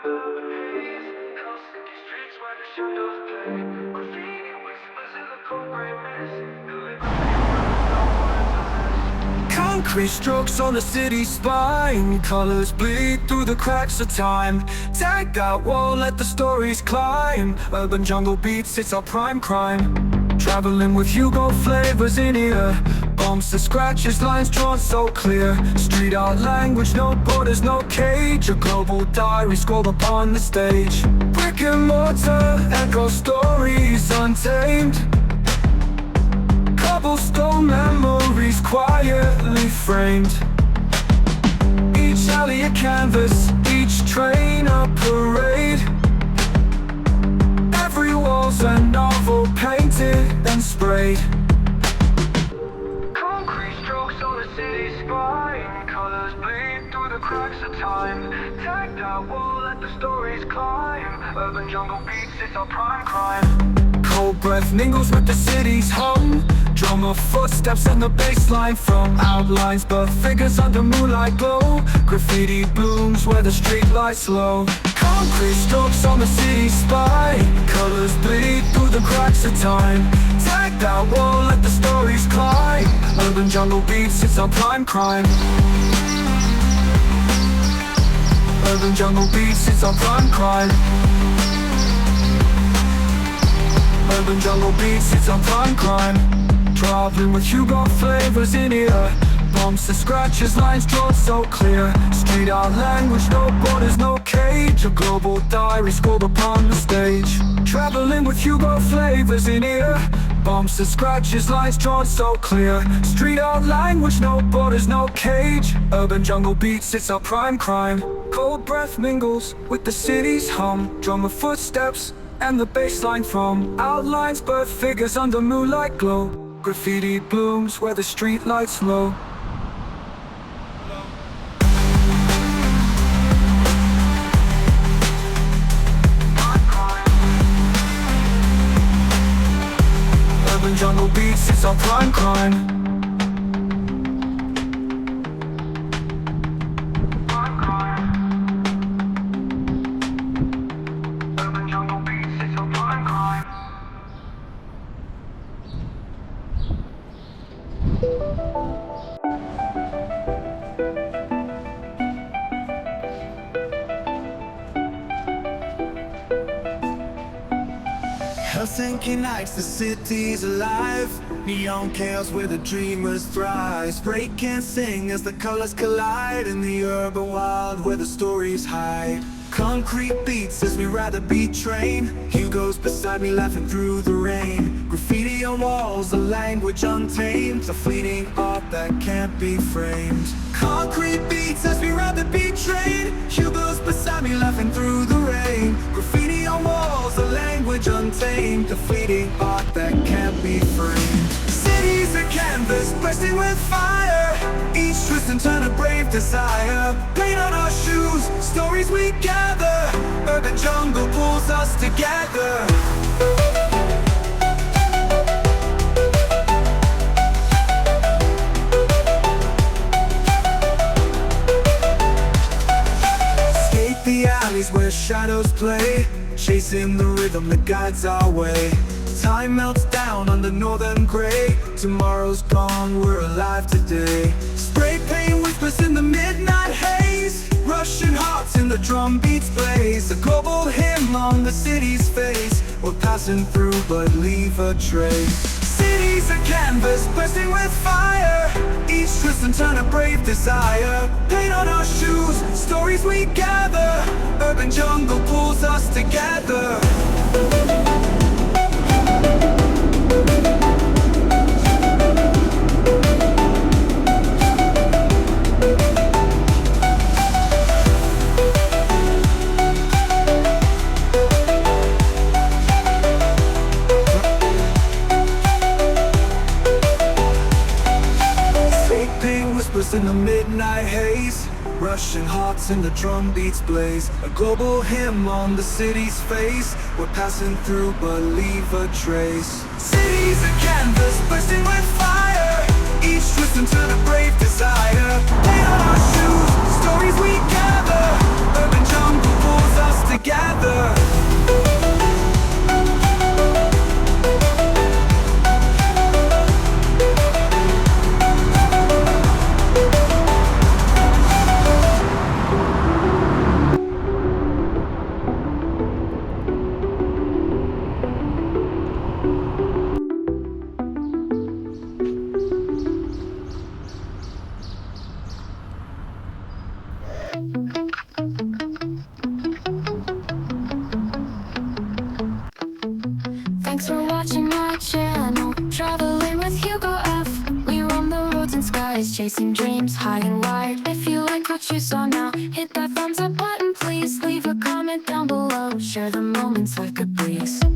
Helsinki streets where the shadows play. Graffiti whispers in the cold gray mist. Concrete strokes on the city's spine. Colors bleed through the cracks of time. Tag that wall, let the stories climb. Urban jungle beats, it's our prime crime. Traveling with Hugo flavors in here. Bumps and scratches, lines drawn so clear. Street art language, no borders, no cage. A global diary scrolled upon the stage. Brick and mortar, echo stories untamed. Cobblestone memories quietly framed. Each alley a canvas, each train a parade. Every wall's a novel painted and sprayed. Concrete strokes on the city's spine. Colors bleed through the cracks of time. Tag that wall, let the stories climb. Urban jungle beats, it's our prime crime. Cold breath mingles with the city's hum. Drummer footsteps and the bass line from outlines, but figures under moonlight glow. Graffiti blooms where the street lights low. Concrete strokes on the city's spine. Colors bleed through the cracks of time. Tag that wall, let the stories climb. Urban jungle beats, it's our prime crime. Urban jungle beats, it's our prime crime. Urban jungle beats, it's our prime crime. Traveling with Hugo flavors in here. Bumps and scratches, lines drawn so clear. Street art language, no borders, no cage. A global diary scrolled upon the stage. Traveling with Hugo flavors in here. Bumps and scratches, lines drawn so clear. Street art language, no borders, no cage. Urban jungle beats, it's our prime crime. Cold breath mingles with the city's hum. Drummer footsteps and the bass line from outlines, but figures under moonlight glow. Graffiti blooms where the street lights low. Urban jungle beats, it's our prime crime. Helsinki nights, the city's alive. Neon chaos where the dreamers thrive. Break and sing as the colors collide. In the urban wild where the stories hide. Concrete beats as we ride the beat train. Hugo's beside me laughing through the rain. Graffiti on walls, a language untamed. A fleeting art that can't be framed. Concrete beats as we ride the beat train. Hugo's beside me laughing through the rain. Graffiti on walls, a language untamed. A fleeting art that can't be framed. Cities a canvas bursting with fire. Each twist and turn a brave desire. Paint on our shoes, stories we gather. Urban jungle pulls us together. Skate the alleys where shadows play. Chasing the rhythm that guides our way. Time melts down under northern gray. Tomorrow's gone, we're alive today. Spray paint whispers in the midnight haze. Russian hearts in the drum beats blaze. A global hymn on the city's face. We're passing through but leave a trace. Cities a canvas bursting with fire. Each twist and turn a brave desire. Paint on our shoes, stories we gather. Urban jungle pulls us together. In the midnight haze, Russian hearts in the drum beats blaze. A global hymn on the city's face. We're passing through but leave a trace. Cities a canvas bursting with fire. Each twist and turn a brave desire. Paint on our shoes, stories we gather. Urban jungle pulls us eyes, chasing dreams high and wide. If you like what you saw now, hit that thumbs up button please. Leave a comment down below, share the moments like a breeze.